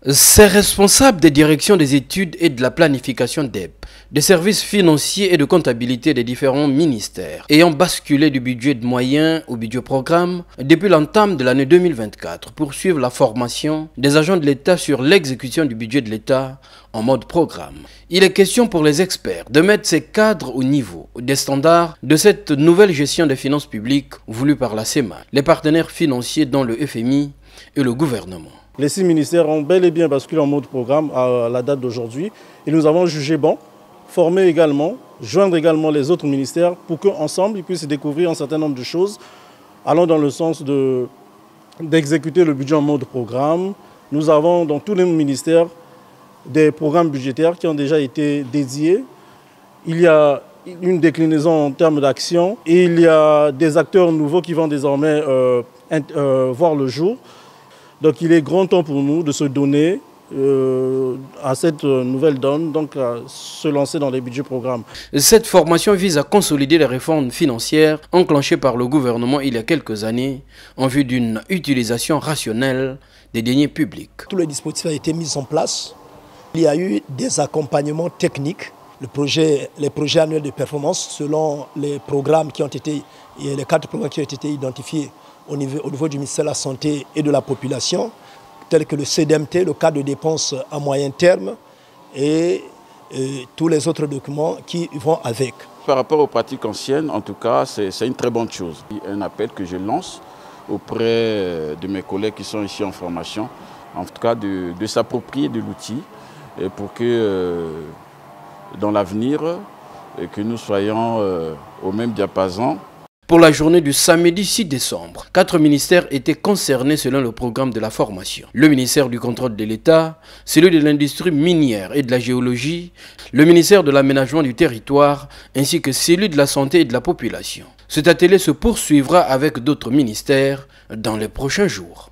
Ces responsables des directions des études et de la planification DEP, des services financiers et de comptabilité des différents ministères, ayant basculé du budget de moyens au budget programme depuis l'entame de l'année 2024 pour suivre la formation des agents de l'État sur l'exécution du budget de l'État en mode programme. Il est question pour les experts de mettre ces cadres au niveau des standards de cette nouvelle gestion des finances publiques voulue par la CEMA, les partenaires financiers dont le FMI et le gouvernement. Les 6 ministères ont bel et bien basculé en mode programme à la date d'aujourd'hui et nous avons jugé bon, former également, joindre également les autres ministères pour qu'ensemble ils puissent découvrir un certain nombre de choses allant dans le sens d'exécuter le budget en mode programme. Nous avons dans tous les ministères des programmes budgétaires qui ont déjà été dédiés. Il y a une déclinaison en termes d'action et il y a des acteurs nouveaux qui vont désormais voir le jour. Donc il est grand temps pour nous de se donner à cette nouvelle donne, donc à se lancer dans les budgets programmes. Cette formation vise à consolider les réformes financières enclenchées par le gouvernement il y a quelques années en vue d'une utilisation rationnelle des deniers publics. Tous les dispositifs ont été mis en place. Il y a eu des accompagnements techniques, les projets annuels de performance selon les programmes qui ont été, les 4 programmes qui ont été identifiés au niveau du ministère de la Santé et de la Population, tels que le CDMT, le cadre de dépenses à moyen terme et tous les autres documents qui vont avec. Par rapport aux pratiques anciennes, en tout cas, c'est une très bonne chose. Un appel que je lance auprès de mes collègues qui sont ici en formation, en tout cas de s'approprier de l'outil pour que dans l'avenir, que nous soyons au même diapason. Pour la journée du samedi 6 décembre, 4 ministères étaient concernés selon le programme de la formation. Le ministère du contrôle de l'État, celui de l'industrie minière et de la géologie, le ministère de l'aménagement du territoire, ainsi que celui de la santé et de la population. Cet atelier se poursuivra avec d'autres ministères dans les prochains jours.